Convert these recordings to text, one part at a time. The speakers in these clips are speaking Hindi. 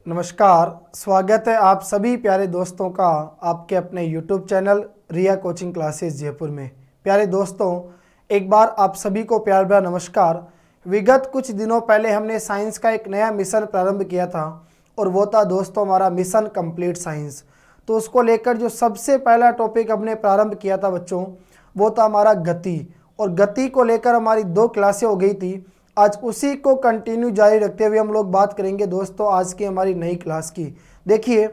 नमस्कार, स्वागत है आप सभी प्यारे दोस्तों का आपके अपने YouTube चैनल रिया कोचिंग क्लासेस जयपुर में। प्यारे दोस्तों, एक बार आप सभी को प्यार भरा नमस्कार। विगत कुछ दिनों पहले हमने साइंस का एक नया मिशन प्रारंभ किया था और वो था दोस्तों हमारा मिशन कंप्लीट साइंस। तो उसको लेकर जो सबसे पहला टॉपिक हमने प्रारंभ किया था बच्चों, वो था हमारा गति। और गति को लेकर हमारी 2 क्लासें हो गई थी। आज उसी को कंटिन्यू जारी रखते हुए हम लोग बात करेंगे दोस्तों आज की हमारी नई क्लास की। देखिए,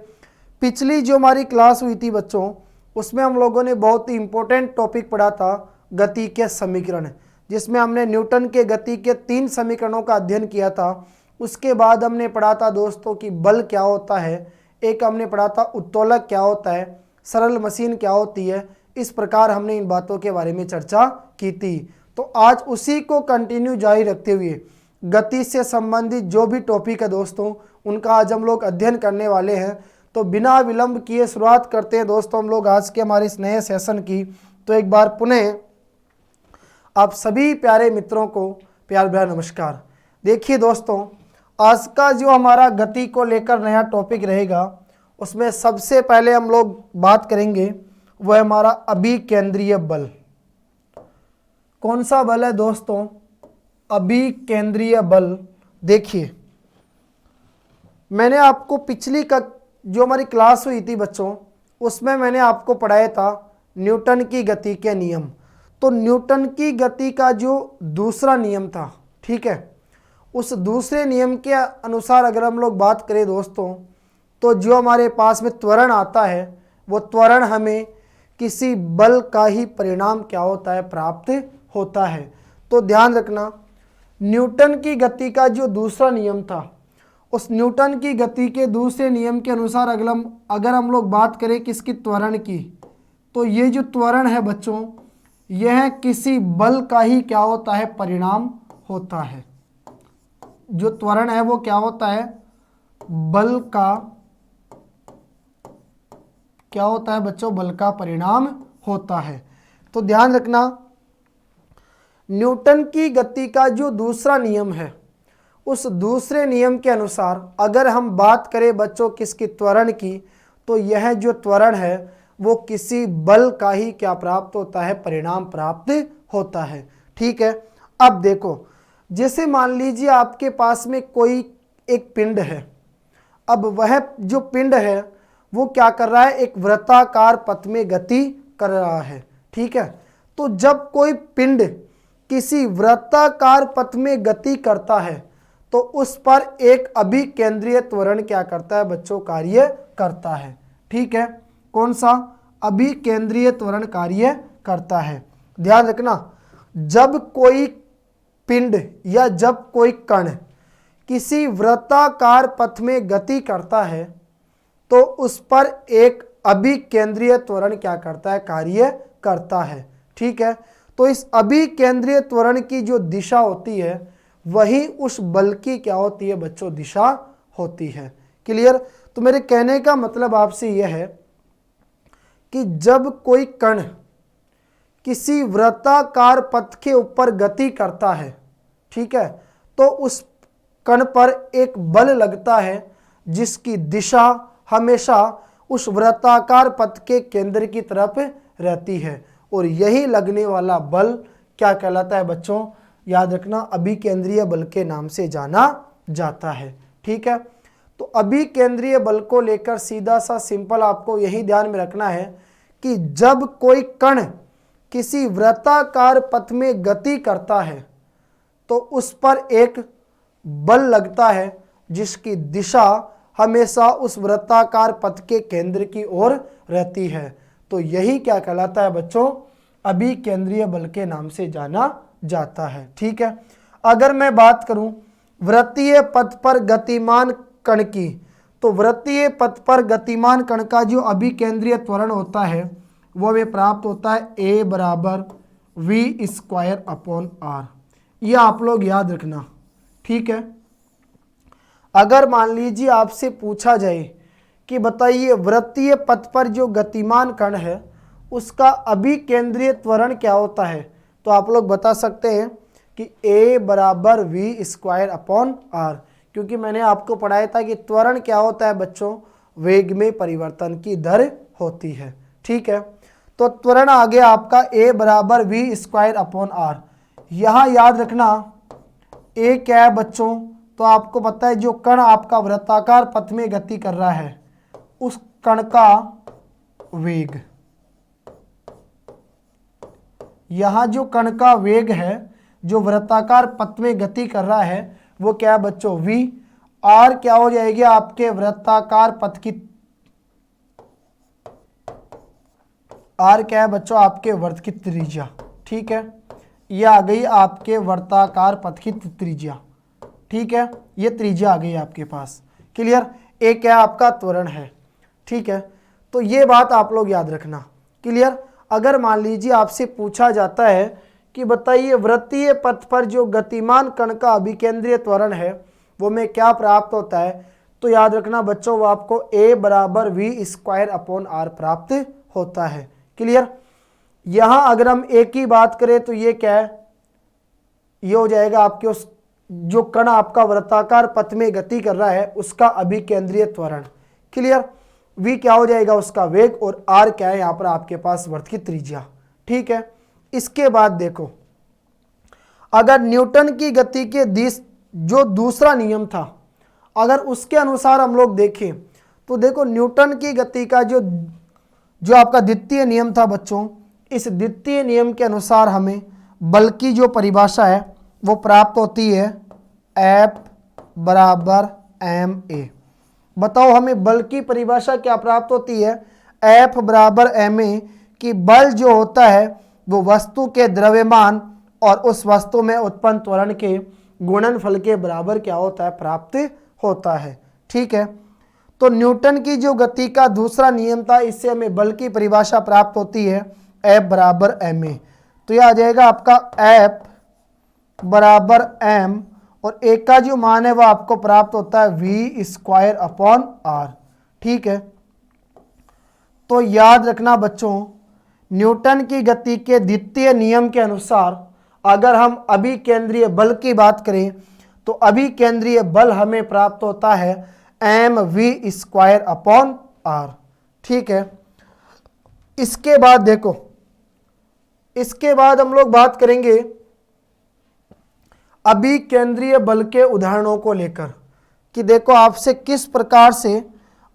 पिछली जो हमारी क्लास हुई थी बच्चों, उसमें हम लोगों ने बहुत ही इंपॉर्टेंट टॉपिक पढ़ा था गति के समीकरण, जिसमें हमने न्यूटन के गति के 3 समीकरणों का अध्ययन किया था। उसके बाद हमने पढ़ा था दोस्तों कि बल क्या होता है, एक हमने पढ़ा था उत्तोलक क्या होता है, सरल मशीन क्या होती है। इस प्रकार हमने इन बातों के बारे में चर्चा की थी। तो आज उसी को कंटिन्यू जारी रखते हुए गति से संबंधित जो भी टॉपिक है दोस्तों, उनका आज हम लोग अध्ययन करने वाले हैं। तो बिना विलंब किए शुरुआत करते हैं दोस्तों हम लोग आज के हमारे इस नए सेशन की। तो एक बार पुनः आप सभी प्यारे मित्रों को प्यार भरा नमस्कार। देखिए दोस्तों, आज का जो हमारा गति को लेकर नया टॉपिक रहेगा, उसमें सबसे पहले हम लोग बात करेंगे वो है हमारा अभिकेंद्रीय बल। कौन सा बल है दोस्तों? अभिकेंद्रीय बल। देखिए, मैंने आपको पिछली का जो हमारी क्लास हुई थी बच्चों, उसमें मैंने आपको पढ़ाया था न्यूटन की गति के नियम। तो न्यूटन की गति का जो दूसरा नियम था, ठीक है, उस दूसरे नियम के अनुसार अगर हम लोग बात करें दोस्तों, तो जो हमारे पास में त्वरण आता है, वो त्वरण हमें किसी बल का ही परिणाम क्या होता है, प्राप्त होता है। तो ध्यान रखना, न्यूटन की गति का जो दूसरा नियम था, उस न्यूटन की गति के दूसरे नियम के अनुसार अगर हम लोग बात करें किसकी, त्वरण की, तो ये जो त्वरण है बच्चों, यह किसी बल का ही क्या होता है, परिणाम होता है। जो त्वरण है वो क्या होता है, बल का क्या होता है बच्चों, बल का परिणाम होता है। तो ध्यान रखना, न्यूटन की गति का जो दूसरा नियम है, उस दूसरे नियम के अनुसार अगर हम बात करें बच्चों किसकी, त्वरण की, तो यह जो त्वरण है वो किसी बल का ही क्या प्राप्त होता है, परिणाम प्राप्त होता है। ठीक है, अब देखो, जैसे मान लीजिए आपके पास में कोई एक पिंड है। अब वह जो पिंड है वो क्या कर रहा है, एक वृत्ताकार पथ में गति कर रहा है। ठीक है, तो जब कोई पिंड किसी वृत्ताकार पथ में गति करता है, तो उस पर एक अभिकेंद्रीय त्वरण क्या करता है बच्चों, कार्य करता है। ठीक है, कौन सा, अभिकेंद्रीय त्वरण कार्य करता है। ध्यान रखना, जब कोई पिंड या जब कोई कण किसी वृत्ताकार पथ में गति करता है, तो उस पर एक अभिकेंद्रीय त्वरण क्या करता है, कार्य करता है। ठीक है, तो इस अभिकेंद्रीय त्वरण की जो दिशा होती है, वही उस बल की क्या होती है बच्चों, दिशा होती है। क्लियर? तो मेरे कहने का मतलब आपसे यह है कि जब कोई कण किसी वृत्ताकार पथ के ऊपर गति करता है, ठीक है, तो उस कण पर एक बल लगता है जिसकी दिशा हमेशा उस वृत्ताकार पथ के केंद्र की तरफ रहती है, और यही लगने वाला बल क्या कहलाता है बच्चों, याद रखना, अभिकेंद्रीय बल के नाम से जाना जाता है। ठीक है, तो अभिकेंद्रीय बल को लेकर सीधा सा सिंपल आपको यही ध्यान में रखना है कि जब कोई कण किसी वृत्ताकार पथ में गति करता है, तो उस पर एक बल लगता है जिसकी दिशा हमेशा उस वृत्ताकार पथ के केंद्र की ओर रहती है। तो यही क्या कहलाता है बच्चों, अभिकेंद्रीय बल के नाम से जाना जाता है। ठीक है, अगर मैं बात करूं वृत्तीय पथ पर गतिमान कण की, तो वृत्तीय पथ पर गतिमान कण का जो अभिकेंद्रीय त्वरण होता है वो हमें प्राप्त होता है A बराबर v²/r। यह आप लोग याद रखना। ठीक है, अगर मान लीजिए आपसे पूछा जाए कि बताइए वृत्तीय पथ पर जो गतिमान कण है उसका अभिकेंद्रीय त्वरण क्या होता है, तो आप लोग बता सकते हैं कि A बराबर v²/r, क्योंकि मैंने आपको पढ़ाया था कि त्वरण क्या होता है बच्चों, वेग में परिवर्तन की दर होती है। ठीक है, तो त्वरण आ गया आपका a बराबर वी स्क्वायर अपॉन आर। यहाँ याद रखना a क्या है बच्चों, तो आपको पता है जो कण आपका वृत्ताकार पथ में गति कर रहा है उस कण का वेग। यहाँ जो कण का वेग है जो वृत्ताकार पथ में गति कर रहा है वो क्या है बच्चों, v। r क्या हो जाएगी आपके वृत्ताकार पथ की, r क्या है बच्चों आपके वृत्त की त्रिज्या। ठीक है, ये आ गई आपके वृत्ताकार पथ की त्रिज्या। ठीक है, ये त्रिज्या आ गई आपके पास। क्लियर, ए क्या आपका त्वरण है। ठीक है, तो ये बात आप लोग याद रखना। क्लियर, अगर मान लीजिए आपसे पूछा जाता है कि बताइए वृत्तीय पथ पर जो गतिमान कण का अभिकेंद्रीय त्वरण है वो में क्या प्राप्त होता है, तो याद रखना बच्चों वो आपको a बराबर वी स्क्वायर अपॉन आर प्राप्त होता है। क्लियर, यहां अगर हम a की बात करें तो ये क्या है, ये हो जाएगा आपके उस जो कण आपका वृत्ताकार पथ में गति कर रहा है उसका अभिकेंद्रीय त्वरण। क्लियर, v क्या हो जाएगा उसका वेग और r क्या है यहाँ पर आपके पास वृत्त की त्रिज्या। ठीक है, इसके बाद देखो अगर न्यूटन की गति के जो दूसरा नियम था अगर उसके अनुसार हम लोग देखें तो देखो न्यूटन की गति का जो आपका द्वितीय नियम था बच्चों, इस द्वितीय नियम के अनुसार हमें बल की जो परिभाषा है वो प्राप्त होती है F बराबर ma। बताओ हमें बल की परिभाषा क्या प्राप्त होती है, F बराबर ma कि बल जो होता है वो वस्तु के द्रव्यमान और उस वस्तु में उत्पन्न त्वरण के गुणनफल के बराबर क्या होता है, प्राप्त होता है। ठीक है, तो न्यूटन की जो गति का दूसरा नियम था इससे हमें बल की परिभाषा प्राप्त होती है F बराबर ma। तो यह आ जाएगा आपका F बराबर m और एक का जो मान है वो आपको प्राप्त होता है v स्क्वायर अपॉन r। ठीक है, तो याद रखना बच्चों न्यूटन की गति के द्वितीय नियम के अनुसार अगर हम अभिकेंद्रीय बल की बात करें तो अभिकेंद्रीय बल हमें प्राप्त होता है mv स्क्वायर अपॉन r। ठीक है, इसके बाद देखो, इसके बाद हम लोग बात करेंगे अभिकेंद्रीय बल के उदाहरणों को लेकर कि देखो आपसे किस प्रकार से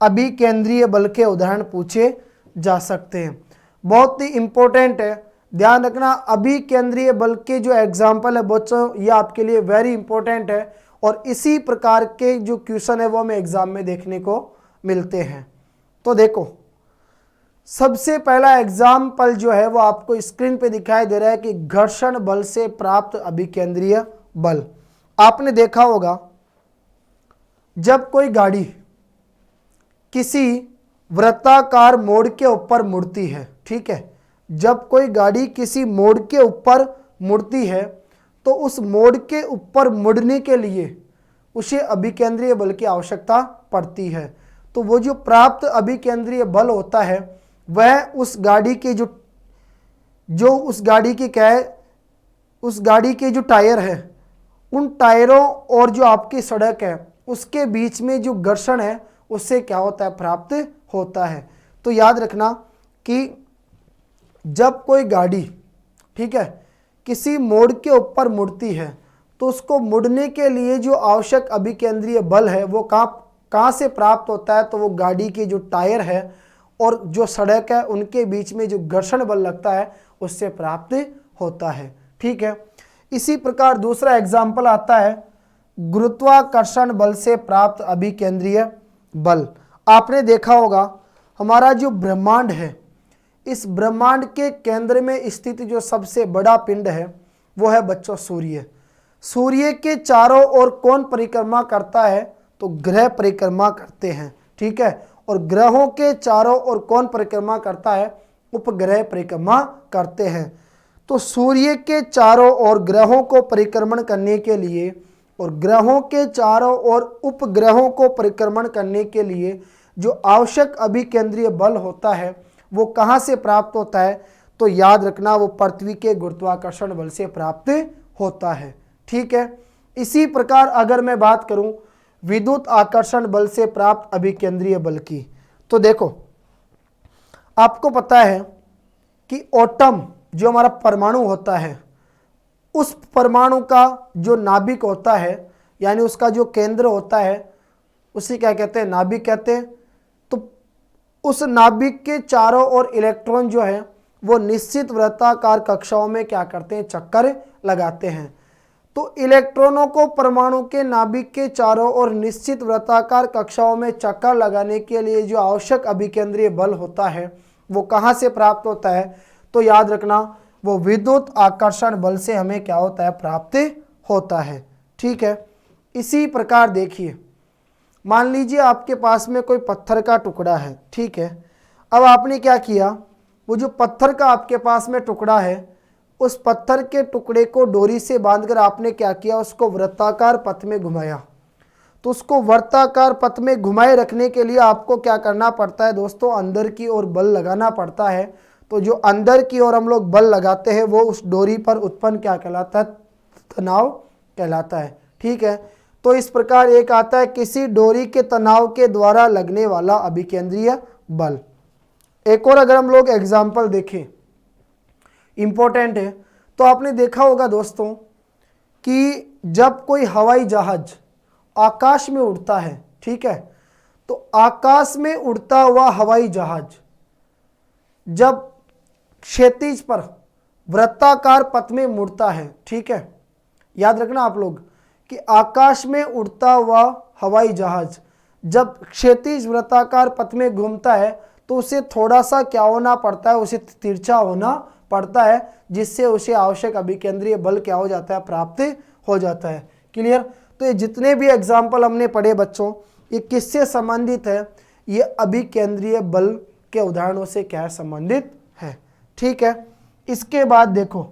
अभिकेंद्रीय बल के उदाहरण पूछे जा सकते हैं। बहुत ही इंपॉर्टेंट है, ध्यान रखना अभिकेंद्रीय बल के जो एग्जाम्पल है बच्चों ये आपके लिए वेरी इंपॉर्टेंट है और इसी प्रकार के जो क्वेश्चन है वो हमें एग्जाम में देखने को मिलते हैं। तो देखो सबसे पहला एग्जाम्पल जो है वो आपको स्क्रीन पे दिखाई दे रहा है कि घर्षण बल से प्राप्त अभिकेंद्रीय बल। आपने देखा होगा जब कोई गाड़ी किसी वृत्ताकार मोड़ के ऊपर मुड़ती है, ठीक है, जब कोई गाड़ी किसी मोड़ के ऊपर मुड़ती है तो उस मोड़ के ऊपर मुड़ने के लिए उसे अभिकेंद्रीय बल की आवश्यकता पड़ती है। तो वो जो प्राप्त अभिकेंद्रीय बल होता है वह उस गाड़ी के जो उस गाड़ी की क्या है, उस गाड़ी के जो टायर है उन टायरों और जो आपकी सड़क है उसके बीच में जो घर्षण है उससे क्या होता है, प्राप्त होता है। तो याद रखना कि जब कोई गाड़ी, ठीक है, किसी मोड़ के ऊपर मुड़ती है तो उसको मुड़ने के लिए जो आवश्यक अभिकेंद्रीय बल है वो कहाँ से प्राप्त होता है, तो वो गाड़ी के जो टायर है और जो सड़क है उनके बीच में जो घर्षण बल लगता है उससे प्राप्त होता है। ठीक है, इसी प्रकार दूसरा एग्जाम्पल आता है गुरुत्वाकर्षण बल से प्राप्त अभिकेंद्रीय बल। आपने देखा होगा हमारा जो ब्रह्मांड है इस ब्रह्मांड के केंद्र में स्थित जो सबसे बड़ा पिंड है वो है बच्चों सूर्य। सूर्य के चारों ओर कौन परिक्रमा करता है, तो ग्रह परिक्रमा करते हैं। ठीक है, और ग्रहों के चारों ओर कौन परिक्रमा करता है, उपग्रह परिक्रमा करते हैं। तो सूर्य के चारों ओर ग्रहों को परिक्रमण करने के लिए और ग्रहों के चारों ओर उपग्रहों को परिक्रमण करने के लिए जो आवश्यक अभिकेंद्रीय बल होता है वो कहाँ से प्राप्त होता है, तो याद रखना वो पृथ्वी के गुरुत्वाकर्षण बल से प्राप्त होता है। ठीक है, इसी प्रकार अगर मैं बात करूं विद्युत आकर्षण बल से प्राप्त अभिकेंद्रीय बल की। तो देखो, आपको पता है कि एटम जो हमारा परमाणु होता है, उस परमाणु का जो नाभिक होता है, यानी उसका जो केंद्र होता है, उसे क्या कहते हैं? नाभिक कहते हैं। तो उस नाभिक के चारों ओर इलेक्ट्रॉन जो है वो निश्चित वृत्ताकार कक्षाओं में क्या करते हैं? चक्कर लगाते हैं। तो इलेक्ट्रॉनों को परमाणु के नाभिक के चारों ओर निश्चित वृत्ताकार कक्षाओं में चक्कर लगाने के लिए जो आवश्यक अभिकेंद्रीय बल होता है वो कहाँ से प्राप्त होता है? तो याद रखना, वो विद्युत आकर्षण बल से हमें क्या होता है? प्राप्त होता है। ठीक है। इसी प्रकार देखिए, मान लीजिए आपके पास में कोई पत्थर का टुकड़ा है। ठीक है। अब आपने क्या किया, वो जो पत्थर का आपके पास में टुकड़ा है, उस पत्थर के टुकड़े को डोरी से बांधकर आपने क्या किया? उसको वृत्ताकार पथ में घुमाया। तो उसको वृत्ताकार पथ में घुमाए रखने के लिए आपको क्या करना पड़ता है दोस्तों? अंदर की ओर बल लगाना पड़ता है। तो जो अंदर की ओर हम लोग बल लगाते हैं वो उस डोरी पर उत्पन्न क्या कहलाता है? तनाव कहलाता है। ठीक है। तो इस प्रकार एक आता है किसी डोरी के तनाव के द्वारा लगने वाला अभिकेंद्रीय बल। एक और अगर हम लोग एग्जाम्पल देखें, इंपॉर्टेंट है, तो आपने देखा होगा दोस्तों कि जब कोई हवाई जहाज आकाश में उड़ता है, ठीक है, तो आकाश में उड़ता हुआ हवाई जहाज जब क्षैतिज पर वृत्ताकार पथ में मुड़ता है, ठीक है, याद रखना आप लोग कि आकाश में उड़ता हुआ हवाई जहाज जब क्षैतिज वृत्ताकार पथ में घूमता है तो उसे थोड़ा सा क्या होना पड़ता है? उसे तिरछा होना पड़ता है, जिससे उसे आवश्यक अभिकेंद्रीय बल क्या हो जाता है? प्राप्त हो जाता है। क्लियर? तो ये जितने भी एग्जाम्पल हमने पढ़े बच्चों, ये किससे संबंधित है? ये अभिकेंद्रीय बल के उदाहरणों से क्या संबंधित है। ठीक है। इसके बाद देखो,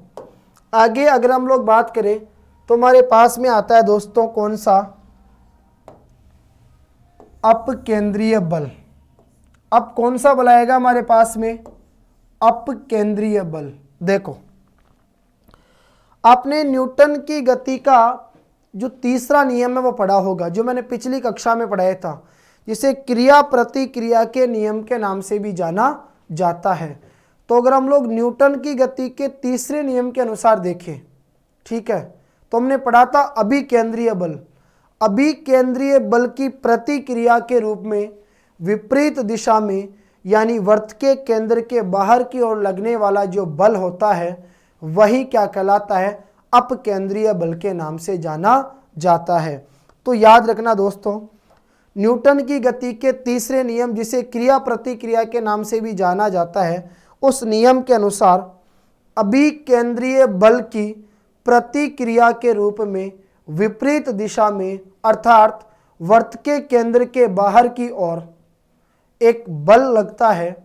आगे अगर हम लोग बात करें तो हमारे पास में आता है दोस्तों कौन सा? अपकेंद्रीय बल। अब कौन सा बल आएगा हमारे पास में? अपकेंद्रीय बल। देखो, आपने न्यूटन की गति का जो तीसरा नियम है वो पढ़ा होगा, जो मैंने पिछली कक्षा में पढ़ाया था, जिसे क्रिया प्रतिक्रिया के नियम के नाम से भी जाना जाता है। तो अगर हम लोग न्यूटन की गति के तीसरे नियम के अनुसार देखें, ठीक है, तो हमने पढ़ा था अभिकेंद्रीय बल। अभिकेंद्रीय बल की प्रतिक्रिया के रूप में विपरीत दिशा में, यानी वृत्त के केंद्र के बाहर की ओर लगने वाला जो बल होता है वही क्या कहलाता है? अपकेंद्रीय बल के नाम से जाना जाता है। तो याद रखना दोस्तों, न्यूटन की गति के तीसरे नियम, जिसे क्रिया प्रतिक्रिया के नाम से भी जाना जाता है, उस नियम के अनुसार अभिकेंद्रीय बल की प्रतिक्रिया के रूप में विपरीत दिशा में, अर्थात वृत्त के केंद्र के बाहर की ओर एक बल लगता है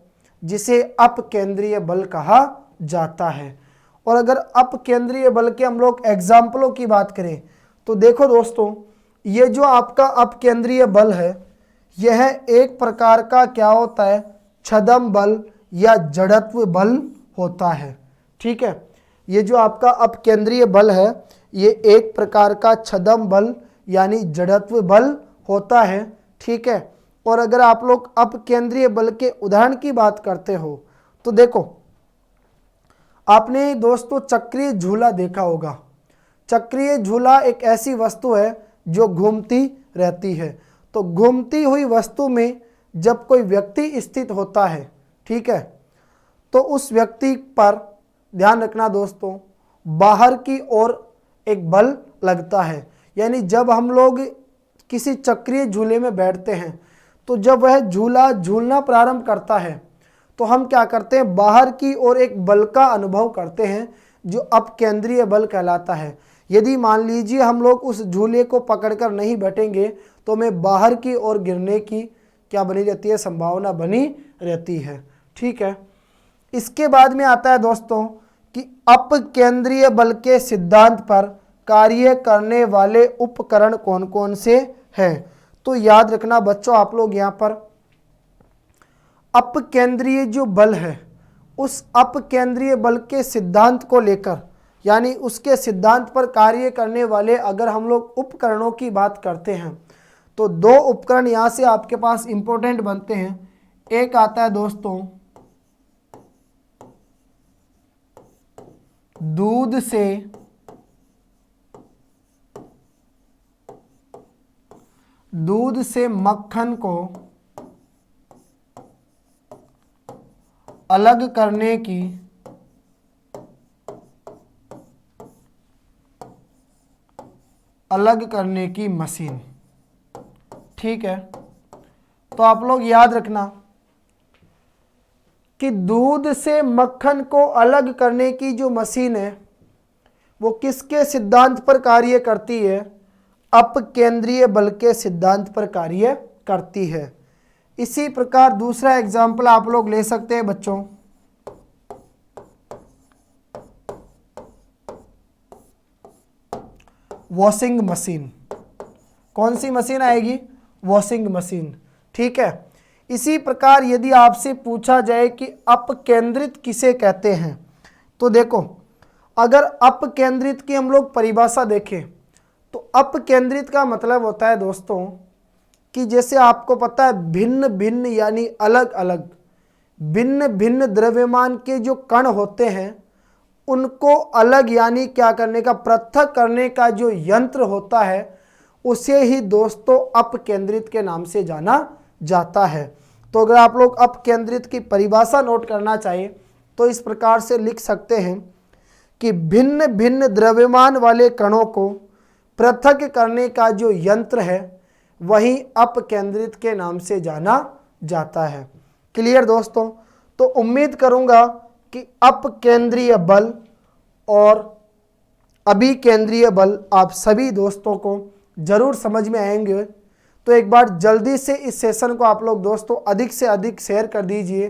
जिसे अपकेंद्रीय बल कहा जाता है। और अगर अपकेंद्रीय बल के हम लोग एग्जाम्पलों की बात करें तो देखो दोस्तों, ये जो आपका अपकेंद्रीय बल है यह एक प्रकार का क्या होता है? छद्म बल या जड़त्व बल होता है। ठीक है। ये जो आपका अपकेंद्रीय बल है ये एक प्रकार का छद्म बल यानी जड़त्व बल होता है। ठीक है। और अगर आप लोग अपकेंद्रीय बल के उदाहरण की बात करते हो तो देखो, आपने दोस्तों चक्रीय झूला देखा होगा। चक्रीय झूला एक ऐसी वस्तु है जो घूमती रहती है। तो घूमती हुई वस्तु में जब कोई व्यक्ति स्थित होता है, ठीक है, तो उस व्यक्ति पर ध्यान रखना दोस्तों, बाहर की ओर एक बल लगता है। यानी जब हम लोग किसी चक्रीय झूले में बैठते हैं तो जब वह झूला झूलना प्रारंभ करता है तो हम क्या करते हैं? बाहर की ओर एक बल का अनुभव करते हैं जो अपकेंद्रीय बल कहलाता है। यदि मान लीजिए हम लोग उस झूले को पकड़कर नहीं बैठेंगे तो हमें बाहर की ओर गिरने की क्या बनी रहती है? संभावना बनी रहती है। ठीक है। इसके बाद में आता है दोस्तों कि अपकेंद्रीय बल के सिद्धांत पर कार्य करने वाले उपकरण कौन कौन से हैं। तो याद रखना बच्चों, आप लोग यहाँ पर अपकेंद्रीय जो बल है उस अपकेंद्रीय बल के सिद्धांत को लेकर, यानी उसके सिद्धांत पर कार्य करने वाले अगर हम लोग उपकरणों की बात करते हैं तो दो उपकरण यहाँ से आपके पास इंपॉर्टेंट बनते हैं। एक आता है दोस्तों दूध से मक्खन को अलग करने की मशीन। ठीक है, तो आप लोग याद रखना कि दूध से मक्खन को अलग करने की जो मशीन है वो किसके सिद्धांत पर कार्य करती है? अपकेंद्रीय बल के सिद्धांत पर कार्य करती है। इसी प्रकार दूसरा एग्जाम्पल आप लोग ले सकते हैं बच्चों, वॉशिंग मशीन। कौन सी मशीन आएगी? Washing machine. ठीक है, इसी प्रकार यदि आपसे पूछा जाए कि अपकेंद्रित किसे कहते हैं, तो देखो अगर अपकेंद्रित की हम लोग परिभाषा देखें तो अपकेंद्रित का मतलब होता है दोस्तों कि जैसे आपको पता है भिन्न भिन्न यानी अलग अलग भिन्न भिन्न द्रव्यमान के जो कण होते हैं उनको अलग यानी क्या करने का, पृथक करने का जो यंत्र होता है उसे ही दोस्तों अपकेंद्रित के नाम से जाना जाता है। तो अगर आप लोग अपकेंद्रित की परिभाषा नोट करना चाहिए तो इस प्रकार से लिख सकते हैं कि भिन्न भिन्न द्रव्यमान वाले कणों को पृथक करने का जो यंत्र है वही अपकेंद्रित के नाम से जाना जाता है। क्लियर दोस्तों? तो उम्मीद करूंगा कि अपकेंद्रीय बल और अभिकेंद्रीय बल आप सभी दोस्तों को जरूर समझ में आएंगे। तो एक बार जल्दी से इस सेशन को आप लोग दोस्तों अधिक से अधिक शेयर कर दीजिए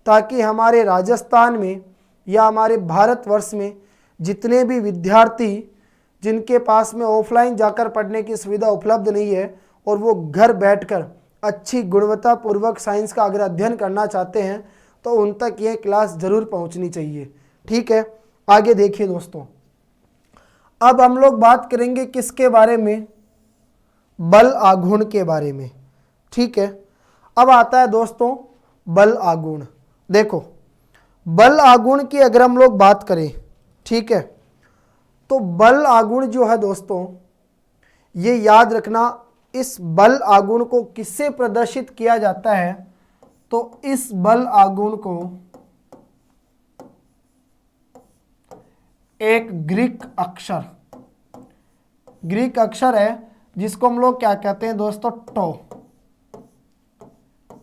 ताकि हमारे राजस्थान में या हमारे भारतवर्ष में जितने भी विद्यार्थी जिनके पास में ऑफलाइन जाकर पढ़ने की सुविधा उपलब्ध नहीं है और वो घर बैठकर अच्छी गुणवत्तापूर्वक साइंस का अगर अध्ययन करना चाहते हैं तो उन तक ये क्लास जरूर पहुंचनी चाहिए। ठीक है, आगे देखिए दोस्तों, अब हम लोग बात करेंगे किसके बारे में? बल आघूर्ण के बारे में। ठीक है, अब आता है दोस्तों बल आघूर्ण। देखो बल आघूर्ण की अगर हम लोग बात करें, ठीक है, तो बल आघूर्ण जो है दोस्तों ये याद रखना, इस बल आघूर्ण को किससे प्रदर्शित किया जाता है? तो इस बल आघूर्ण को एक ग्रीक अक्षर है जिसको हम लोग क्या कहते हैं दोस्तों? टो,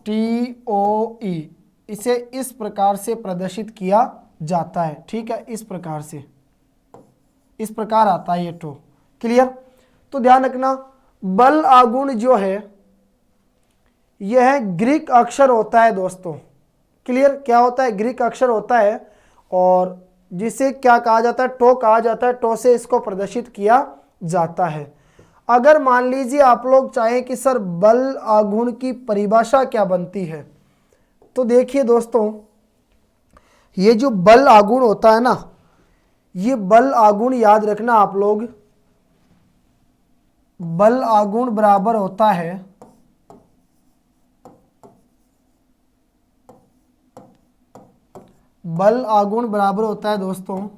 TOE, इसे इस प्रकार से प्रदर्शित किया जाता है। ठीक है, इस प्रकार से, इस प्रकार आता है ये टो। क्लियर? तो ध्यान रखना बल आघूर्ण जो है यह ग्रीक अक्षर होता है दोस्तों। क्लियर? क्या होता है? ग्रीक अक्षर होता है और जिसे क्या कहा जाता है? टो कहा जाता है। टो से इसको प्रदर्शित किया जाता है। अगर मान लीजिए आप लोग चाहें कि सर बल आघूर्ण की परिभाषा क्या बनती है, तो देखिए दोस्तों ये जो बल आघूर्ण होता है ना, ये बल आघूर्ण याद रखना आप लोग, बल आघूर्ण बराबर होता है दोस्तों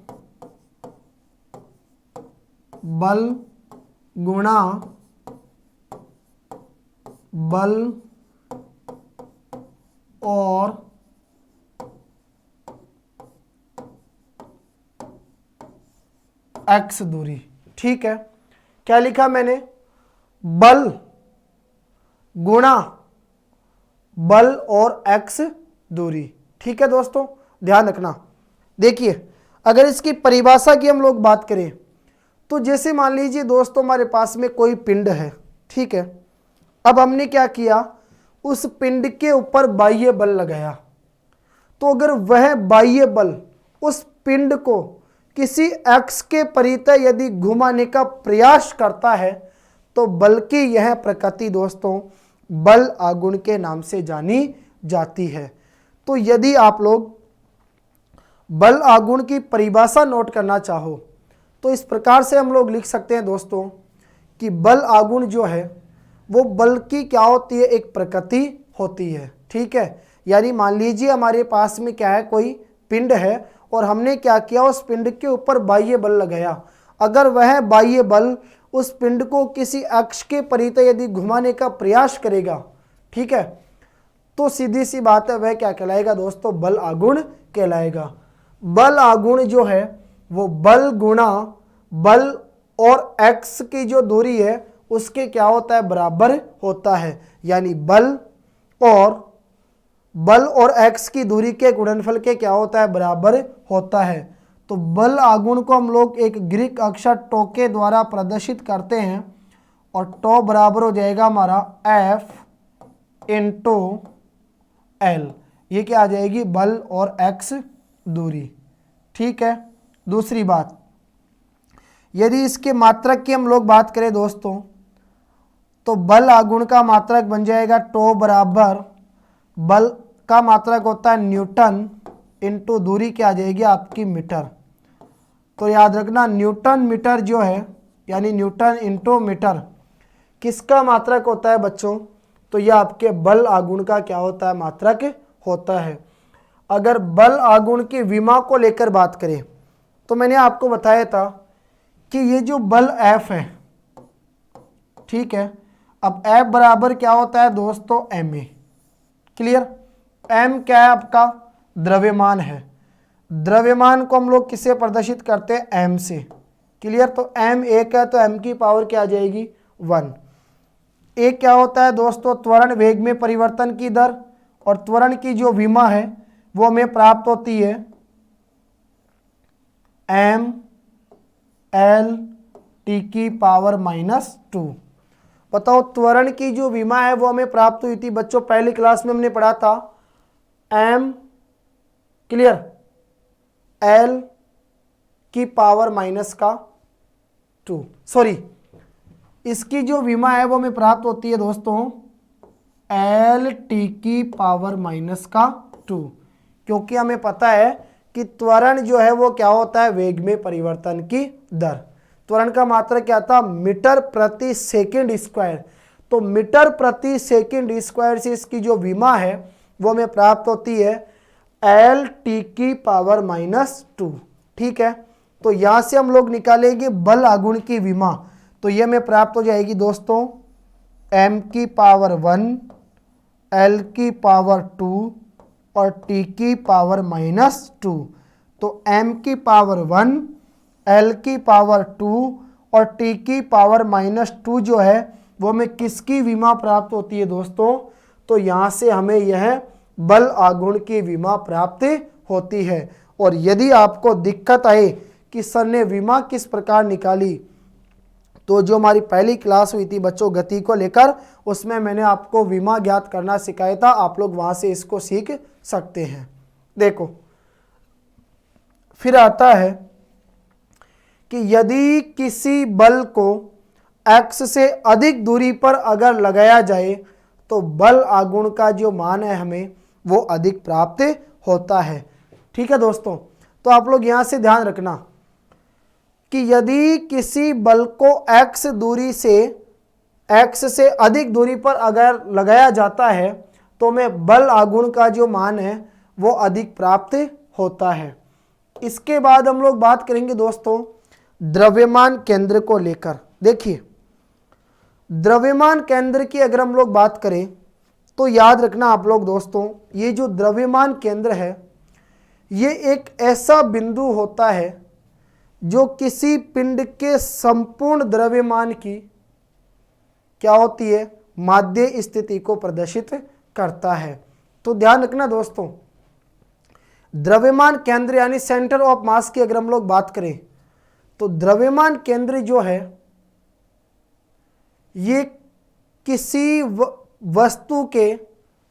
बल गुणा बल और x दूरी। ठीक है, क्या लिखा मैंने? बल गुणा बल और x दूरी। ठीक है दोस्तों, ध्यान रखना। देखिए अगर इसकी परिभाषा की हम लोग बात करें तो जैसे मान लीजिए दोस्तों हमारे पास में कोई पिंड है। ठीक है, अब हमने क्या किया, उस पिंड के ऊपर बाह्य बल लगाया, तो अगर वह बाह्य बल उस पिंड को किसी x के परितः यदि घुमाने का प्रयास करता है तो बल की यह प्रकृति दोस्तों बल आघूर्ण के नाम से जानी जाती है। तो यदि आप लोग बल आघूर्ण की परिभाषा नोट करना चाहो तो इस प्रकार से हम लोग लिख सकते हैं दोस्तों कि बल आघूर्ण जो है वो बल की क्या होती है, एक प्रकृति होती है। ठीक है, यानी मान लीजिए हमारे पास में क्या है, कोई पिंड है और हमने क्या किया, उस पिंड के ऊपर बाह्य बल लगाया। अगर वह बाह्य बल उस पिंड को किसी अक्ष के परितः यदि घुमाने का प्रयास करेगा, ठीक है, तो सीधी सी बात है वह क्या कहलाएगा दोस्तों, बल आघूर्ण कहलाएगा। बल आघूर्ण जो है वो बल गुणा बल और एक्स की जो दूरी है उसके क्या होता है, बराबर होता है। यानी बल और एक्स की दूरी के गुणनफल के क्या होता है, बराबर होता है। तो बल आघूर्ण को हम लोग एक ग्रीक अक्षर टो के द्वारा प्रदर्शित करते हैं और टो बराबर हो जाएगा हमारा F इंटू एल। ये क्या आ जाएगी, बल और एक्स दूरी। ठीक है, दूसरी बात, यदि इसके मात्रक की हम लोग बात करें दोस्तों, तो बल आघूर्ण का मात्रक बन जाएगा टो बराबर, बल का मात्रक होता है न्यूटन इंटू दूरी क्या आ जाएगी आपकी मीटर। तो याद रखना न्यूटन मीटर जो है, यानी न्यूटन इंटू मीटर किसका मात्रक होता है बच्चों, तो यह आपके बल आघूर्ण का क्या होता है, मात्रक होता है। अगर बल आघूर्ण की विमा को लेकर बात करें तो मैंने आपको बताया था कि ये जो बल F है, ठीक है, अब F बराबर क्या होता है दोस्तों, ma। क्लियर, m क्या है आपका, द्रव्यमान है। द्रव्यमान को हम लोग किससे प्रदर्शित करते हैं, m से। क्लियर, तो m एक है तो m की पावर क्या आ जाएगी, 1। एक क्या होता है दोस्तों, त्वरण वेग में परिवर्तन की दर, और त्वरण की जो विमा है वो हमें प्राप्त होती है m l t की पावर -2। बताओ, त्वरण की जो विमा है वो हमें प्राप्त हुई थी बच्चों, पहली क्लास में हमने पढ़ा था m, क्लियर, l की पावर -2, सॉरी, इसकी जो विमा है वो हमें प्राप्त होती है दोस्तों एल टी की पावर -2, क्योंकि हमें पता है कि त्वरण जो है वो क्या होता है, वेग में परिवर्तन की दर। त्वरण का मात्रक क्या था, मीटर प्रति सेकंड स्क्वायर। तो मीटर प्रति सेकंड स्क्वायर से इसकी जो विमा है वो हमें प्राप्त होती है एल टी की पावर -2। ठीक है, तो यहां से हम लोग निकालेंगे बल आघूर्ण की विमा, तो यह हमें प्राप्त हो जाएगी दोस्तों m की पावर 1, l की पावर 2 और t की पावर -2। तो m की पावर 1, l की पावर 2 और t की पावर -2 जो है वो हमें किसकी विमा प्राप्त होती है दोस्तों, तो यहाँ से हमें यह बल आघूर्ण की विमा प्राप्त होती है। और यदि आपको दिक्कत आए कि सर ने विमा किस प्रकार निकाली, तो जो हमारी पहली क्लास हुई थी बच्चों गति को लेकर, उसमें मैंने आपको विमा ज्ञात करना सिखाया था, आप लोग वहां से इसको सीख सकते हैं। देखो, फिर आता है कि यदि किसी बल को x से अधिक दूरी पर अगर लगाया जाए तो बल आघूर्ण का जो मान है हमें वो अधिक प्राप्त होता है। ठीक है दोस्तों, तो आप लोग यहां से ध्यान रखना कि यदि किसी बल को x से अधिक दूरी पर अगर लगाया जाता है तो हमें बल आघूर्ण का जो मान है वो अधिक प्राप्त होता है। इसके बाद हम लोग बात करेंगे दोस्तों द्रव्यमान केंद्र को लेकर। देखिए, द्रव्यमान केंद्र की अगर हम लोग बात करें तो याद रखना आप लोग दोस्तों, ये जो द्रव्यमान केंद्र है ये एक ऐसा बिंदु होता है जो किसी पिंड के संपूर्ण द्रव्यमान की क्या होती है, माध्य स्थिति को प्रदर्शित करता है। तो ध्यान रखना दोस्तों, द्रव्यमान केंद्र यानी सेंटर ऑफ मास की अगर हम लोग बात करें तो द्रव्यमान केंद्र जो है ये किसी वस्तु के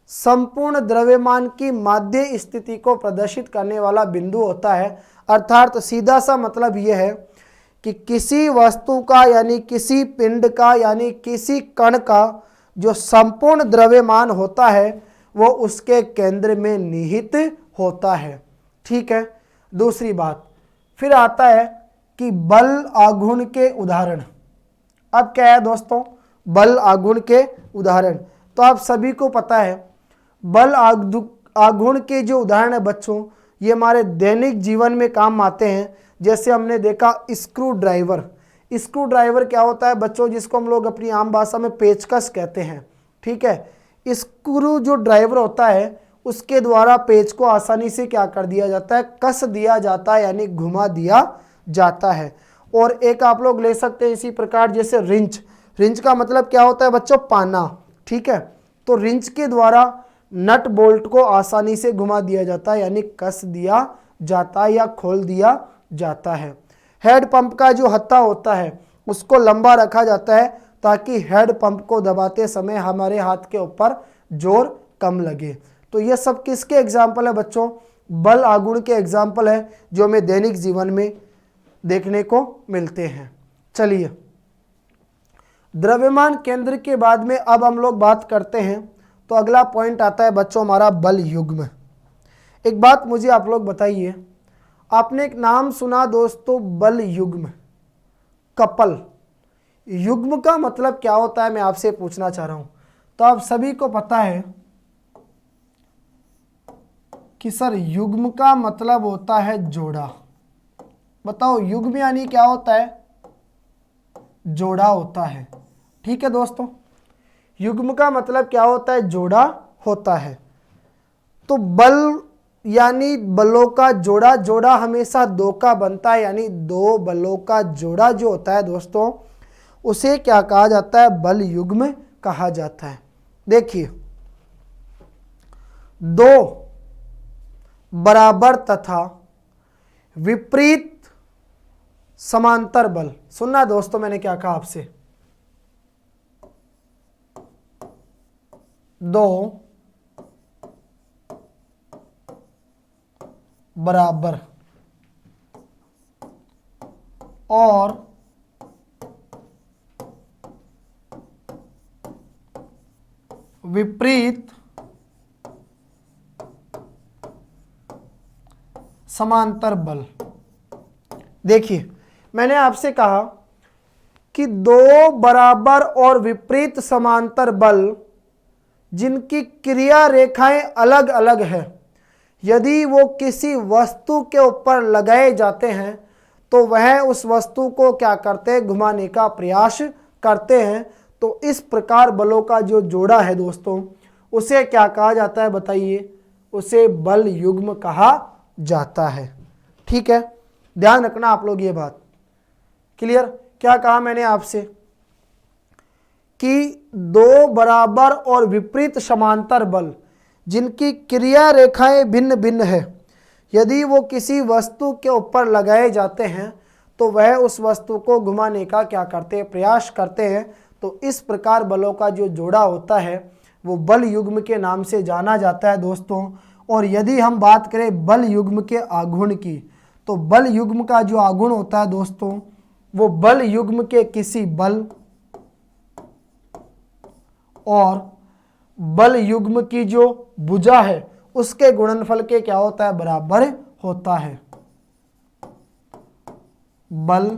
संपूर्ण द्रव्यमान की माध्य स्थिति को प्रदर्शित करने वाला बिंदु होता है। अर्थात सीधा सा मतलब यह है कि किसी वस्तु का यानी किसी पिंड का यानी किसी कण का जो संपूर्ण द्रव्यमान होता है वो उसके केंद्र में निहित होता है। ठीक है, दूसरी बात फिर आता है कि बल आघूर्ण के उदाहरण। अब क्या है दोस्तों, बल आघूर्ण के उदाहरण। तो आप सभी को पता है बल आघूर्ण के जो उदाहरण है बच्चों, ये हमारे दैनिक जीवन में काम आते हैं। जैसे हमने देखा स्क्रू ड्राइवर। स्क्रू ड्राइवर क्या होता है बच्चों, जिसको हम लोग अपनी आम भाषा में पेचकस कहते हैं। ठीक है, स्क्रू जो ड्राइवर होता है उसके द्वारा पेच को आसानी से क्या कर दिया जाता है, कस दिया जाता है, यानी घुमा दिया जाता है। और एक आप लोग ले सकते हैं इसी प्रकार जैसे रिंच। रिंच का मतलब क्या होता है बच्चों, पाना। ठीक है, तो रिंच के द्वारा नट बोल्ट को आसानी से घुमा दिया जाता है, यानी कस दिया जाता है या खोल दिया जाता है। हेड पंप का जो हत्था होता है उसको लंबा रखा जाता है ताकि हेड पंप को दबाते समय हमारे हाथ के ऊपर जोर कम लगे। तो ये सब किसके एग्जाम्पल है बच्चों, बल आघूर्ण के एग्जाम्पल है जो हमें दैनिक जीवन में देखने को मिलते हैं। चलिए, द्रव्यमान केंद्र के बाद में अब हम लोग बात करते हैं। तो अगला पॉइंट आता है बच्चों हमारा बल युग्म। एक बात मुझे आप लोग बताइए, आपने एक नाम सुना दोस्तों, बल युग्म, कपल। युग्म का मतलब क्या होता है मैं आपसे पूछना चाह रहा हूं। तो आप सभी को पता है कि सर युग्म का मतलब होता है जोड़ा। बताओ युग्म यानी क्या होता है, जोड़ा होता है। ठीक है दोस्तों, युग्म का मतलब क्या होता है, जोड़ा होता है। तो बल यानी बलों का जोड़ा, जोड़ा हमेशा दो का बनता है, यानी दो बलों का जोड़ा जो होता है दोस्तों उसे क्या कहा जाता है, बल युग्म कहा जाता है। देखिए, दो बराबर तथा विपरीत समांतर बल। सुनना दोस्तों मैंने क्या कहा आपसे, दो बराबर और विपरीत समांतर बल। देखिए, मैंने आपसे कहा कि दो बराबर और विपरीत समांतर बल जिनकी क्रिया रेखाएं अलग अलग है, यदि वो किसी वस्तु के ऊपर लगाए जाते हैं तो वह उस वस्तु को क्या करते हैं, घुमाने का प्रयास करते हैं। तो इस प्रकार बलों का जो जोड़ा है दोस्तों उसे क्या कहा जाता है बताइए, उसे बल युग्म कहा जाता है। ठीक है, ध्यान रखना आप लोग ये बात। क्लियर, क्या कहा मैंने आपसे कि दो बराबर और विपरीत समांतर बल जिनकी क्रिया रेखाएं भिन्न भिन्न है, यदि वो किसी वस्तु के ऊपर लगाए जाते हैं तो वह उस वस्तु को घुमाने का क्या करते हैं, प्रयास करते हैं। तो इस प्रकार बलों का जो जोड़ा होता है वो बल युग्म के नाम से जाना जाता है दोस्तों। और यदि हम बात करें बल युग्म के आघूर्ण की, तो बल युग्म का जो आघूर्ण होता है दोस्तों वो बल युग्म के किसी बल और बल युग्म की जो भुजा है उसके गुणनफल के क्या होता है, बराबर होता है। बल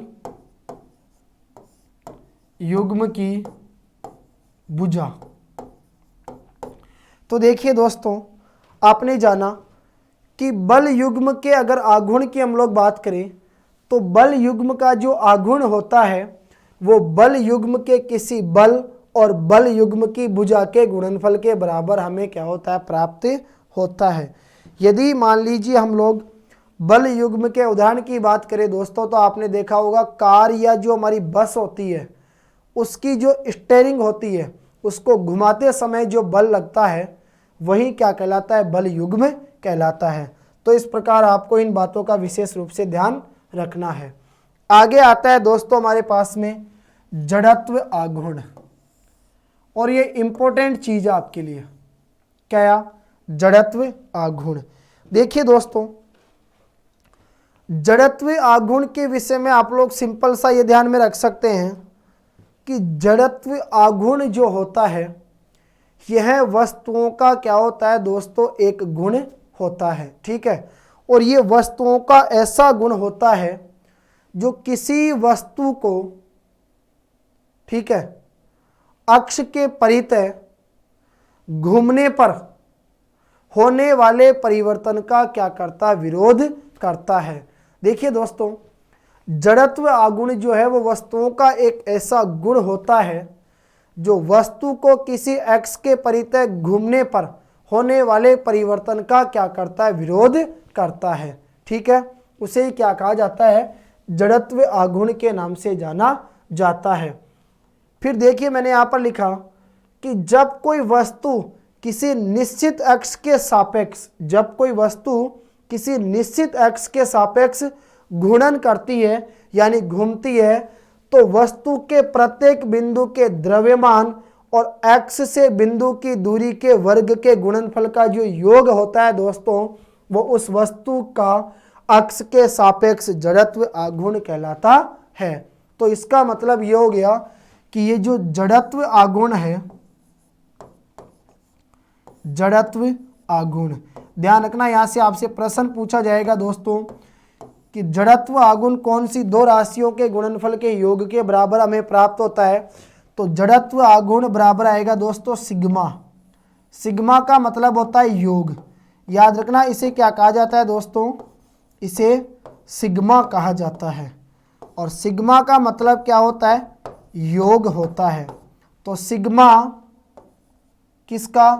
युग्म की भुजा। तो देखिए दोस्तों, आपने जाना कि बल युग्म के अगर आघूर्ण की हम लोग बात करें तो बल युग्म का जो आघूर्ण होता है वो बल युग्म के किसी बल और बल युग्म की भुजा के गुणनफल के बराबर हमें क्या होता है, प्राप्त होता है। यदि मान लीजिए हम लोग बल युग्म के उदाहरण की बात करें दोस्तों, तो आपने देखा होगा कार या जो हमारी बस होती है उसकी जो स्टीयरिंग होती है उसको घुमाते समय जो बल लगता है वही क्या कहलाता है, बल युग्म कहलाता है। तो इस प्रकार आपको इन बातों का विशेष रूप से ध्यान रखना है। आगे आता है दोस्तों हमारे पास में जड़त्व आघूर्ण, और ये इंपॉर्टेंट चीज है आपके लिए। क्या, जड़त्व आघूर्ण। देखिए दोस्तों, जड़त्व आघूर्ण के विषय में आप लोग सिंपल सा ये ध्यान में रख सकते हैं कि जड़त्व आघूर्ण जो होता है यह वस्तुओं का क्या होता है दोस्तों, एक गुण होता है। ठीक है, और ये वस्तुओं का ऐसा गुण होता है जो किसी वस्तु को, ठीक है, अक्ष के परितः घूमने पर होने वाले परिवर्तन का क्या करता है, विरोध करता है। देखिए दोस्तों, जड़त्व आगुण जो है वो वस्तुओं का एक ऐसा गुण होता है जो वस्तु को किसी x के परितः घूमने पर होने वाले परिवर्तन का क्या करता है, विरोध करता है। ठीक है, उसे ही क्या कहा जाता है, जड़त्व आगुण के नाम से जाना जाता है। फिर देखिए मैंने यहाँ पर लिखा कि जब कोई वस्तु किसी निश्चित x के सापेक्ष, जब कोई वस्तु किसी निश्चित x के सापेक्ष घूर्णन करती है यानी घूमती है, तो वस्तु के प्रत्येक बिंदु के द्रव्यमान और x से बिंदु की दूरी के वर्ग के गुणनफल का जो योग होता है दोस्तों, वो उस वस्तु का अक्ष के सापेक्ष जड़त्व आघूर्ण कहलाता है। तो इसका मतलब ये हो गया कि ये जो जड़त्व आघूर्ण है, जड़त्व आघूर्ण, ध्यान रखना यहां से आपसे प्रश्न पूछा जाएगा दोस्तों कि जड़त्व आघूर्ण कौन सी दो राशियों के गुणनफल के योग के बराबर हमें प्राप्त होता है। तो जड़त्व आघूर्ण बराबर आएगा दोस्तों सिग्मा। सिग्मा का मतलब होता है योग, याद रखना इसे क्या कहा जाता है दोस्तों, इसे सिग्मा कहा जाता है। और सिग्मा का मतलब क्या होता है, योग होता है। तो सिग्मा किसका,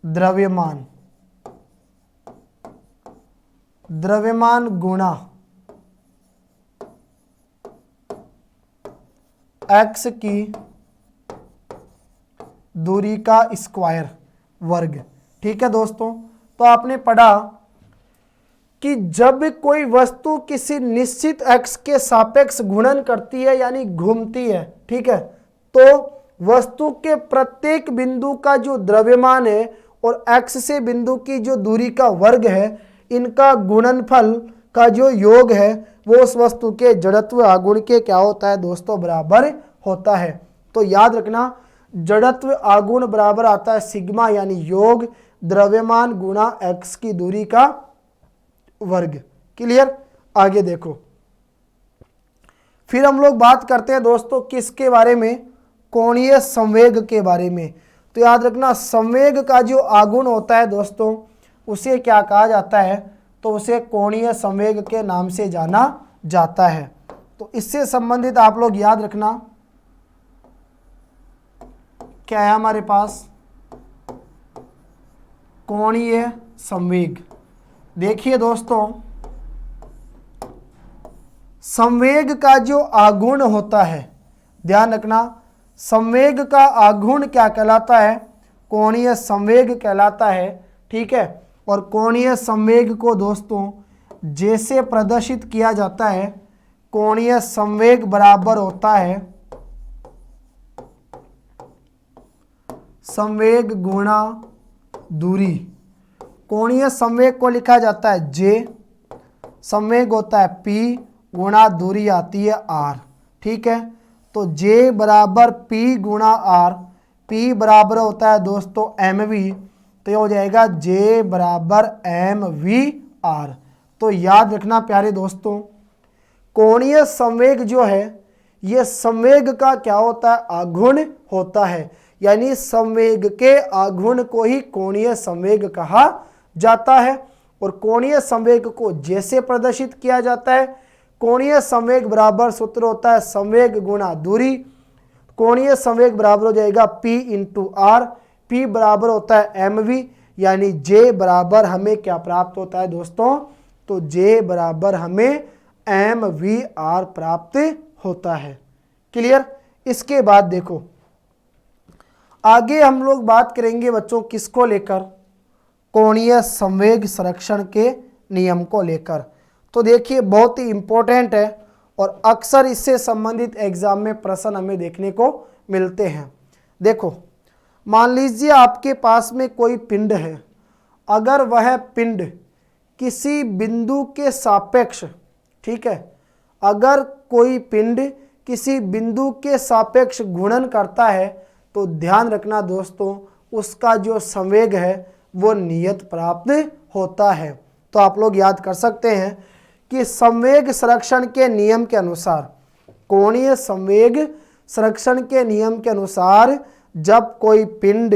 द्रव्यमान, द्रव्यमान गुणा x की दूरी का स्क्वायर वर्ग। ठीक है दोस्तों, तो आपने पढ़ा कि जब कोई वस्तु किसी निश्चित x के सापेक्ष घूर्णन करती है यानी घूमती है, ठीक है, तो वस्तु के प्रत्येक बिंदु का जो द्रव्यमान है और x से बिंदु की जो दूरी का वर्ग है, इनका गुणनफल का जो योग है वो उस वस्तु के जड़त्व आघूर्ण के क्या होता है दोस्तों, बराबर होता है। तो याद रखना जड़त्व आघूर्ण बराबर आता है सिग्मा यानी योग द्रव्यमान गुणा x की दूरी का वर्ग। क्लियर, आगे देखो। फिर हम लोग बात करते हैं दोस्तों किसके बारे में, कोणीय संवेग के बारे में। तो याद रखना संवेग का जो आघूर्ण होता है दोस्तों, उसे क्या कहा जाता है, तो उसे कोणीय संवेग के नाम से जाना जाता है। तो इससे संबंधित आप लोग याद रखना क्या है हमारे पास, कोणीय संवेग। देखिए दोस्तों, संवेग का जो आघूर्ण होता है, ध्यान रखना संवेग का आघूर्ण क्या कहलाता है, कोणीय संवेग कहलाता है। ठीक है, और कोणीय संवेग को दोस्तों जैसे प्रदर्शित किया जाता है, कोणीय संवेग बराबर होता है संवेग गुणा दूरी। कोणीय संवेग को लिखा जाता है J, संवेग होता है P गुणा दूरी आती है R। ठीक है, तो J बराबर P गुणा R, P बराबर होता है दोस्तों mv, तो ये हो जाएगा J बराबर mv/r। तो याद रखना प्यारे दोस्तों, कोणीय संवेग जो है ये संवेग का क्या होता है, आघूर्ण होता है, यानी संवेग के आघूर्ण को ही कोणीय संवेग कहा जाता है। और कोणीय संवेग को जैसे प्रदर्शित किया जाता है, कोणीय संवेग बराबर सूत्र होता है संवेग गुणा दूरी। कोणीय संवेग बराबर हो जाएगा P इंटू R, P बराबर होता है mv, यानी J बराबर हमें क्या प्राप्त होता है दोस्तों, तो J बराबर हमें mv/r प्राप्त होता है। क्लियर, इसके बाद देखो आगे हम लोग बात करेंगे बच्चों किसको लेकर, कोणीय संवेग संरक्षण के नियम को लेकर। तो देखिए बहुत ही इंपॉर्टेंट है और अक्सर इससे संबंधित एग्जाम में प्रश्न हमें देखने को मिलते हैं। देखो मान लीजिए आपके पास में कोई पिंड है, अगर वह पिंड किसी बिंदु के सापेक्ष, ठीक है, अगर कोई पिंड किसी बिंदु के सापेक्ष घूर्णन करता है तो ध्यान रखना दोस्तों उसका जो संवेग है वो नियत प्राप्त होता है। तो आप लोग याद कर सकते हैं कि संवेग संरक्षण के नियम के अनुसार, कोणीय संवेग संरक्षण के नियम के अनुसार जब कोई पिंड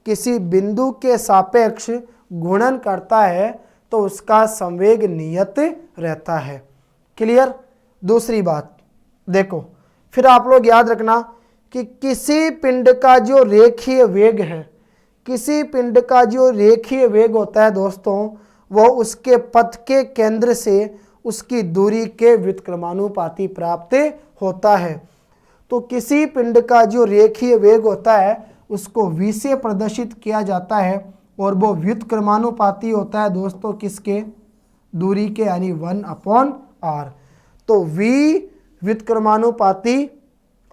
किसी बिंदु के सापेक्ष घूर्णन करता है तो उसका संवेग नियत रहता है। क्लियर। दूसरी बात देखो, फिर आप लोग याद रखना कि किसी पिंड का जो रेखीय वेग है, किसी पिंड का जो रेखीय वेग होता है दोस्तों, वो उसके पथ के केंद्र से उसकी दूरी के व्युत्क्रमानुपाती प्राप्त होता है। तो किसी पिंड का जो रेखीय वेग होता है उसको v से प्रदर्शित किया जाता है और वो व्युत्क्रमानुपाती होता है दोस्तों किसके, दूरी के, यानी 1/r। तो v व्युत्क्रमानुपाती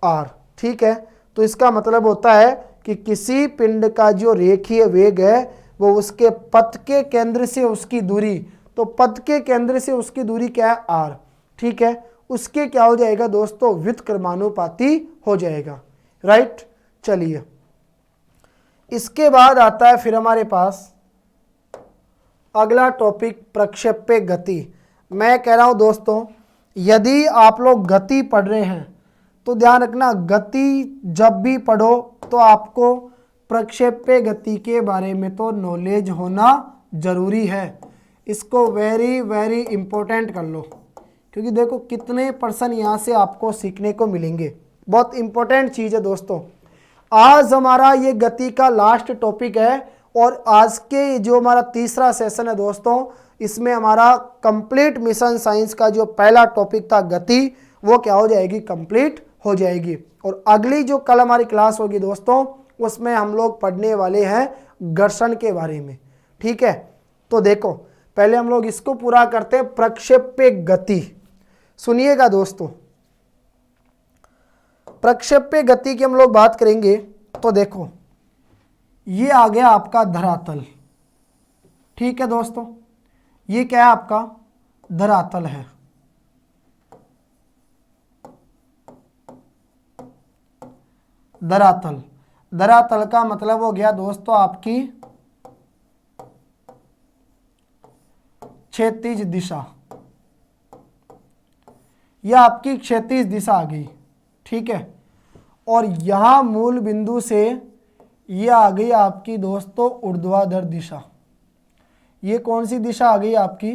r। ठीक है, तो इसका मतलब होता है कि किसी पिंड का जो रेखीय वेग है वो उसके पथ के केंद्र से उसकी दूरी, तो पथ के केंद्र से उसकी दूरी क्या है, r। ठीक है, उसके क्या हो जाएगा दोस्तों, व्युत्क्रमानुपाती हो जाएगा। राइट। चलिए, इसके बाद आता है फिर हमारे पास अगला टॉपिक, प्रक्षेप्य गति। मैं कह रहा हूं दोस्तों, यदि आप लोग गति पढ़ रहे हैं तो ध्यान रखना, गति जब भी पढ़ो तो आपको प्रक्षेप्य गति के बारे में तो नॉलेज होना जरूरी है। इसको वेरी वेरी इंपॉर्टेंट कर लो, क्योंकि देखो कितने पर्सन यहाँ से आपको सीखने को मिलेंगे। बहुत इंपॉर्टेंट चीज़ है दोस्तों। आज हमारा ये गति का लास्ट टॉपिक है और आज के जो हमारा तीसरा सेशन है दोस्तों, इसमें हमारा कंप्लीट मिशन साइंस का जो पहला टॉपिक था गति, वो क्या हो जाएगी, कंप्लीट हो जाएगी। और अगली जो कल हमारी क्लास होगी दोस्तों, उसमें हम लोग पढ़ने वाले हैं घर्षण के बारे में। ठीक है, तो देखो पहले हम लोग इसको पूरा करते हैं, प्रक्षेप्य गति। सुनिएगा दोस्तों, प्रक्षेप्य गति की हम लोग बात करेंगे तो देखो, ये आ गया आपका धरातल। ठीक है दोस्तों, ये क्या है आपका, धरातल है। धरातल, धरातल का मतलब हो गया दोस्तों आपकी क्षैतिज दिशा, यह आपकी क्षैतिज दिशा आ गई। ठीक है, और यहां मूल बिंदु से यह आ गई आपकी दोस्तों ऊर्ध्वाधर दिशा। ये कौन सी दिशा आ गई आपकी,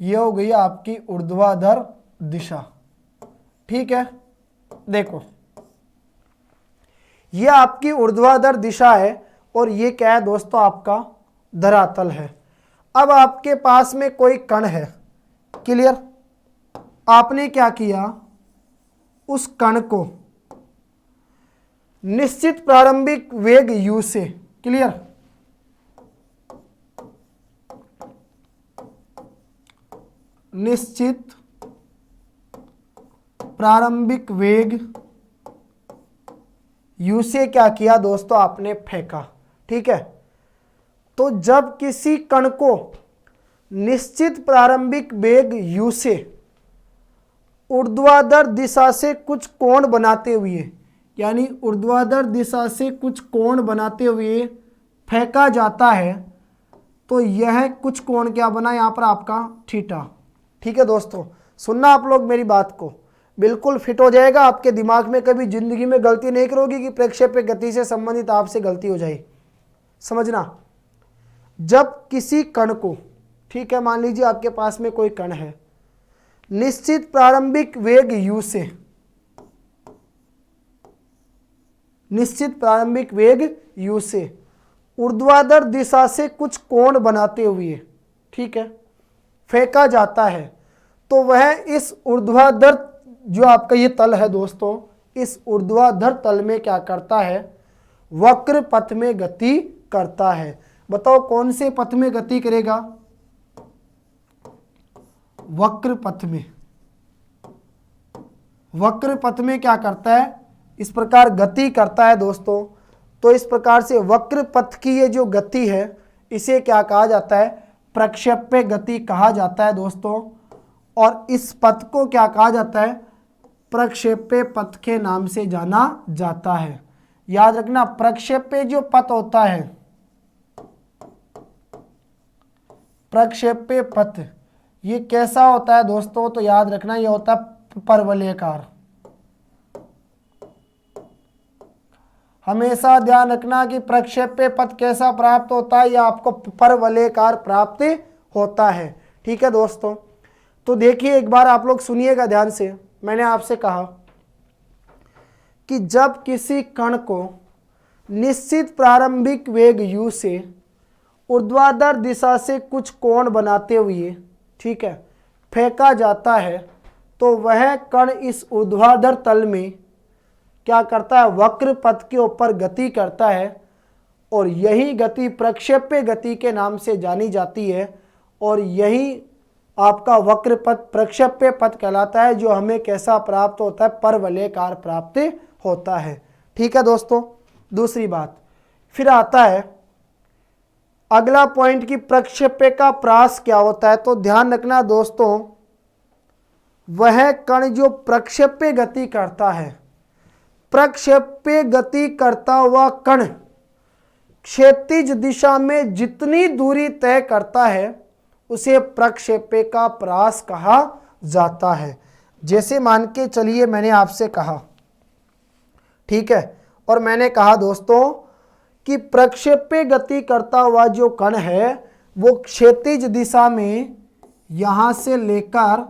ये हो गई आपकी ऊर्ध्वाधर दिशा। ठीक है, देखो ये आपकी ऊर्ध्वाधर दिशा है और ये क्या है दोस्तों, आपका धरातल है। अब आपके पास में कोई कण है। क्लियर। आपने क्या किया, उस कण को निश्चित प्रारंभिक वेग u से, क्लियर, निश्चित प्रारंभिक वेग u से क्या किया दोस्तों, आपने फेंका। ठीक है, तो जब किसी कण को निश्चित प्रारंभिक वेग u से ऊर्ध्वाधर दिशा से कुछ कोण बनाते हुए, यानी ऊर्ध्वाधर दिशा से कुछ कोण बनाते हुए फेंका जाता है, तो यह कुछ कोण क्या बना यहाँ पर आपका, थीटा। ठीक है दोस्तों, सुनना आप लोग मेरी बात को, बिल्कुल फिट हो जाएगा आपके दिमाग में। कभी जिंदगी में गलती नहीं करोगी कि प्रक्षेप्य गति से संबंधित आपसे गलती हो जाए। समझना, जब किसी कण को, ठीक है, मान लीजिए आपके पास में कोई कण है, निश्चित प्रारंभिक वेग u से, निश्चित प्रारंभिक वेग u से ऊर्ध्वाधर दिशा से कुछ कोण बनाते हुए, ठीक है, फेंका जाता है, तो वह इस ऊर्ध्वाधर जो आपका ये तल है दोस्तों, इस ऊर्ध्वाधर तल में क्या करता है, वक्र पथ में गति करता है। बताओ कौन से पथ में गति करेगा, वक्र पथ में। वक्र पथ में क्या करता है, इस प्रकार गति करता है दोस्तों। तो इस प्रकार से वक्र पथ की ये जो गति है, इसे क्या कहा जाता है, प्रक्षेप्य गति कहा जाता है दोस्तों। और इस पथ को क्या कहा जाता है, प्रक्षेप्य पथ के नाम से जाना जाता है। याद रखना, प्रक्षेप्य जो पथ होता है, प्रक्षेप्य पथ ये कैसा होता है दोस्तों, तो याद रखना ये होता है परवलयाकार। हमेशा ध्यान रखना कि प्रक्षेप्य पथ कैसा प्राप्त होता है, या आपको परवलयकार प्राप्त होता है। ठीक है दोस्तों, तो देखिए एक बार आप लोग सुनिएगा ध्यान से। मैंने आपसे कहा कि जब किसी कण को निश्चित प्रारंभिक वेग u से ऊर्ध्वाधर दिशा से कुछ कोण बनाते हुए, ठीक है, फेंका जाता है, तो वह कण इस ऊर्ध्वाधर तल में क्या करता है, वक्र पथ के ऊपर गति करता है, और यही गति प्रक्षेप्य गति के नाम से जानी जाती है, और यही आपका वक्र पथ प्रक्षेप्य पथ कहलाता है, जो हमें कैसा प्राप्त होता है, परवलयकार प्राप्त होता है। ठीक है दोस्तों, दूसरी बात फिर आता है अगला पॉइंट की प्रक्षेप्य का प्रास क्या होता है। तो ध्यान रखना दोस्तों, वह कण जो प्रक्षेप्य गति करता है, प्रक्षेप्य गति करता हुआ कण क्षैतिज दिशा में जितनी दूरी तय करता है उसे प्रक्षेप्य का प्रास कहा जाता है। जैसे मान के चलिए मैंने आपसे कहा, ठीक है, और मैंने कहा दोस्तों कि प्रक्षेप्य गति करता हुआ जो कण है वो क्षैतिज दिशा में यहाँ से लेकर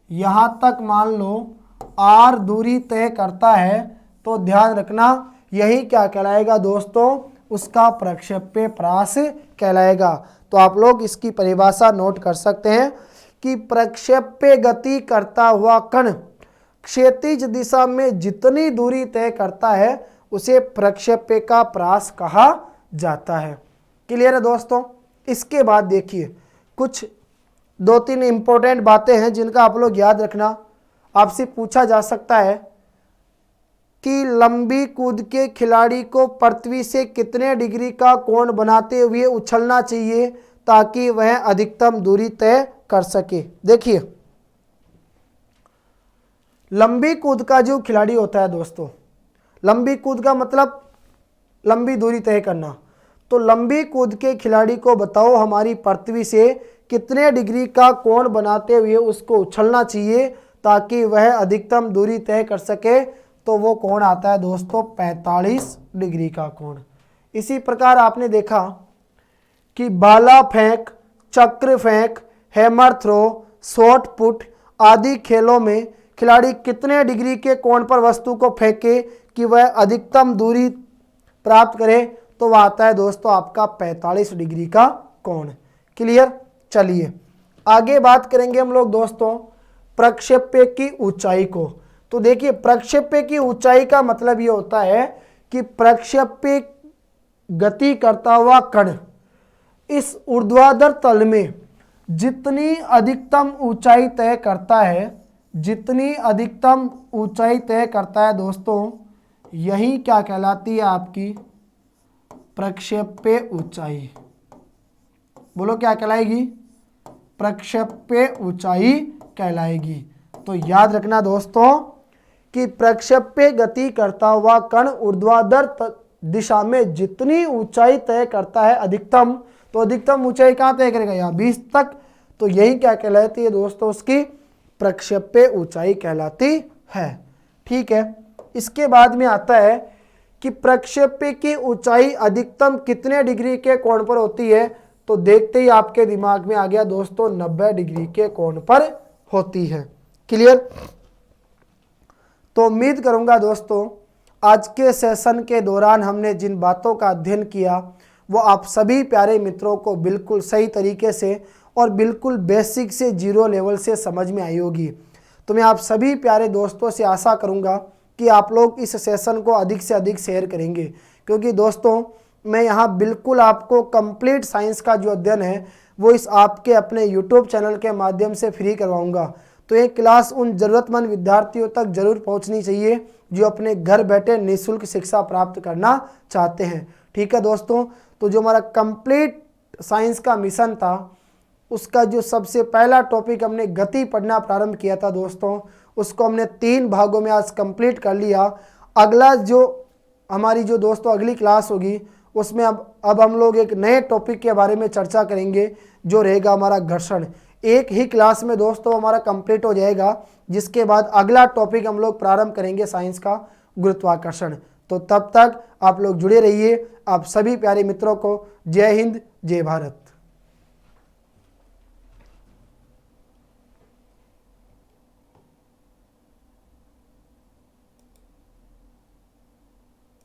यहाँ तक मान लो r दूरी तय करता है, तो ध्यान रखना यही क्या कहलाएगा दोस्तों, उसका प्रक्षेप्य प्रास कहलाएगा। तो आप लोग इसकी परिभाषा नोट कर सकते हैं कि प्रक्षेप्य गति करता हुआ कण क्षैतिज दिशा में जितनी दूरी तय करता है उसे प्रक्षेप्य का प्रास कहा जाता है। क्लियर है दोस्तों। इसके बाद देखिए कुछ 2-3 इंपॉर्टेंट बातें हैं जिनका आप लोग याद रखना। आपसे पूछा जा सकता है कि लंबी कूद के खिलाड़ी को पृथ्वी से कितने डिग्री का कोण बनाते हुए उछलना चाहिए ताकि वह अधिकतम दूरी तय कर सके। देखिए लंबी कूद का जो खिलाड़ी होता है दोस्तों, लंबी कूद का मतलब लंबी दूरी तय करना, तो लंबी कूद के खिलाड़ी को बताओ हमारी पृथ्वी से कितने डिग्री का कोण बनाते हुए उसको उछलना चाहिए ताकि वह अधिकतम दूरी तय कर सके। तो वो कोण आता है दोस्तों 45 डिग्री का कोण। इसी प्रकार आपने देखा कि भाला फेंक, चक्र फेंक, हैमर थ्रो, शॉट पुट आदि खेलों में खिलाड़ी कितने डिग्री के कोण पर वस्तु को फेंके कि वह अधिकतम दूरी प्राप्त करे, तो वह आता है दोस्तों आपका 45 डिग्री का कोण। क्लियर। चलिए आगे बात करेंगे हम लोग दोस्तों प्रक्षेप्य की ऊंचाई को। तो देखिए प्रक्षेप्य की ऊंचाई का मतलब ये होता है कि प्रक्षेप्य गति करता हुआ कण इस ऊर्ध्वाधर तल में जितनी अधिकतम ऊंचाई तय करता है, जितनी अधिकतम ऊंचाई तय करता है दोस्तों, यही क्या कहलाती है आपकी प्रक्षेप्य ऊंचाई। बोलो क्या कहलाएगी, प्रक्षेप्य ऊंचाई कहलाएगी। तो याद रखना दोस्तों कि प्रक्षेप्य गति करता हुआ कण ऊर्ध्वाधर दिशा में जितनी ऊंचाई तय करता है अधिकतम, तो अधिकतम ऊंचाई कहाँ तय करेगा, यहाँ 20 तक, तो यही क्या कहलाती है दोस्तों, उसकी प्रक्षेप्य ऊंचाई कहलाती है। ठीक है। इसके बाद में आता है कि प्रक्षेप्य की ऊंचाई अधिकतम कितने डिग्री के कोण पर होती है। तो देखते ही आपके दिमाग में आ गया दोस्तों 90 डिग्री के कोण पर होती है। क्लियर। तो उम्मीद करूंगा दोस्तों आज के सेशन के दौरान हमने जिन बातों का अध्ययन किया वो आप सभी प्यारे मित्रों को बिल्कुल सही तरीके से और बिल्कुल बेसिक से 0 लेवल से समझ में आई होगी। तो मैं आप सभी प्यारे दोस्तों से आशा करूंगा कि आप लोग इस सेशन को अधिक से अधिक शेयर करेंगे, क्योंकि दोस्तों मैं यहाँ बिल्कुल आपको कंप्लीट साइंस का जो अध्ययन है वो इस आपके अपने यूट्यूब चैनल के माध्यम से फ्री करवाऊँगा। तो ये क्लास उन ज़रूरतमंद विद्यार्थियों तक जरूर पहुँचनी चाहिए जो अपने घर बैठे निःशुल्क शिक्षा प्राप्त करना चाहते हैं। ठीक है दोस्तों। तो जो हमारा कंप्लीट साइंस का मिशन था उसका जो सबसे पहला टॉपिक हमने गति पढ़ना प्रारंभ किया था दोस्तों, उसको हमने 3 भागों में आज कंप्लीट कर लिया। अगला जो हमारी जो दोस्तों अगली क्लास होगी उसमें अब हम लोग एक नए टॉपिक के बारे में चर्चा करेंगे जो रहेगा हमारा घर्षण। एक ही क्लास में दोस्तों हमारा कंप्लीट हो जाएगा, जिसके बाद अगला टॉपिक हम लोग प्रारंभ करेंगे साइंस का गुरुत्वाकर्षण। तो तब तक आप लोग जुड़े रहिए। आप सभी प्यारे मित्रों को जय हिंद, जय भारत।